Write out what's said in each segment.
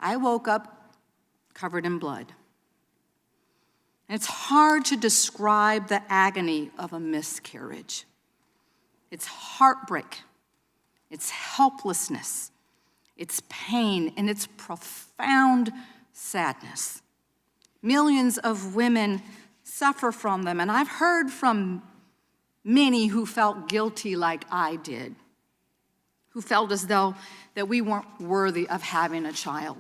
I woke up covered in blood. And it's hard to describe the agony of a miscarriage. It's heartbreak, it's helplessness, it's pain, and it's profound sadness. Millions of women suffer from them, and I've heard from many who felt guilty like I did, who felt as though that we weren't worthy of having a child.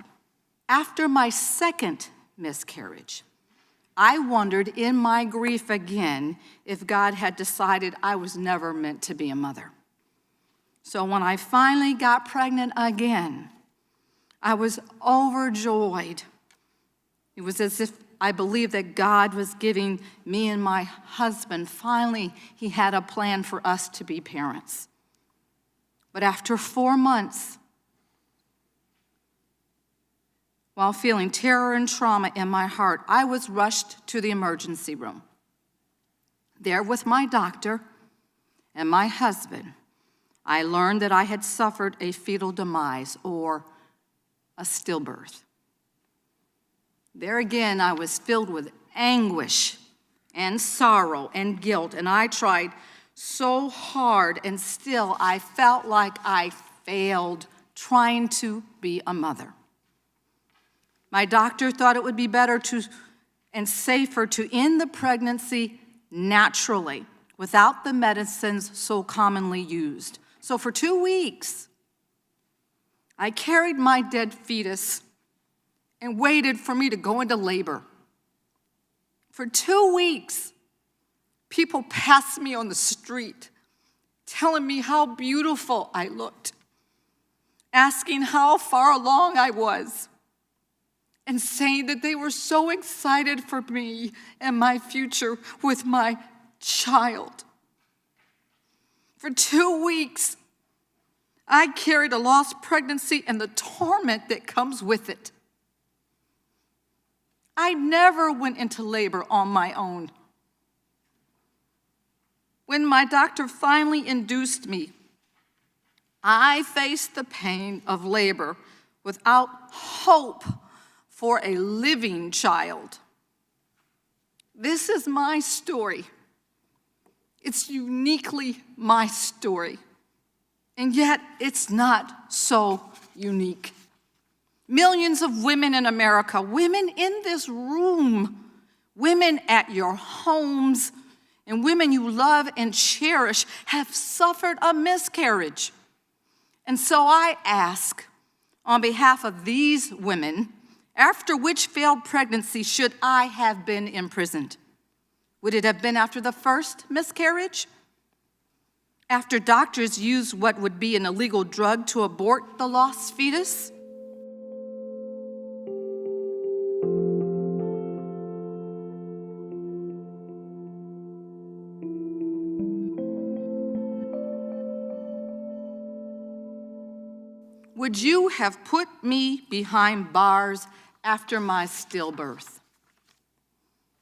After my second miscarriage, I wondered in my grief again if God had decided I was never meant to be a mother. So when I finally got pregnant again, I was overjoyed. It was as if I believed that God was giving me and my husband, finally, he had a plan for us to be parents. But after 4 months, while feeling terror and trauma in my heart, I was rushed to the emergency room. There with my doctor and my husband, I learned that I had suffered a fetal demise, or a stillbirth. There again, I was filled with anguish and sorrow and guilt, and I tried so hard, and still I felt like I failed trying to be a mother. My doctor thought it would be better and safer to end the pregnancy naturally, without the medicines so commonly used. So for 2 weeks, I carried my dead fetus and waited for me to go into labor. For 2 weeks, people passed me on the street, telling me how beautiful I looked, asking how far along I was, and saying that they were so excited for me and my future with my child. For 2 weeks, I carried a lost pregnancy and the torment that comes with it. I never went into labor on my own. When my doctor finally induced me, I faced the pain of labor without hope for a living child. This is my story. It's uniquely my story. And yet, it's not so unique. Millions of women in America, women in this room, women at your homes, and women you love and cherish have suffered a miscarriage. And so I ask, on behalf of these women, after which failed pregnancy should I have been imprisoned? Would it have been after the first miscarriage? After doctors used what would be an illegal drug to abort the lost fetus? Would you have put me behind bars after my stillbirth?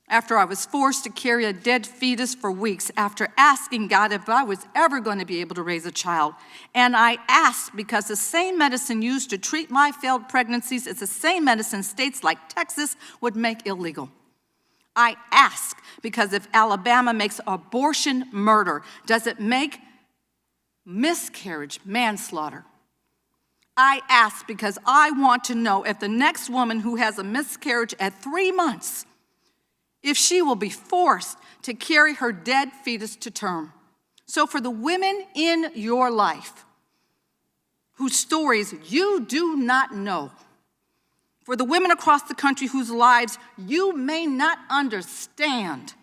After I was forced to carry a dead fetus for weeks, after asking God if I was ever going to be able to raise a child. And I asked because the same medicine used to treat my failed pregnancies is the same medicine states like Texas would make illegal. I ask because if Alabama makes abortion murder, does it make miscarriage manslaughter? I ask because I want to know if the next woman who has a miscarriage at 3 months, if she will be forced to carry her dead fetus to term. So for the women in your life whose stories you do not know, for the women across the country whose lives you may not understand,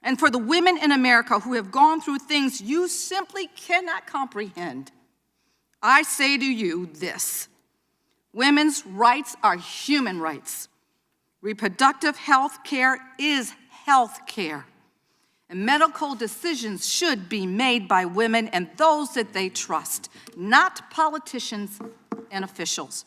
and for the women in America who have gone through things you simply cannot comprehend, I say to you this: women's rights are human rights. Reproductive health care is health care. And medical decisions should be made by women and those that they trust, not politicians and officials.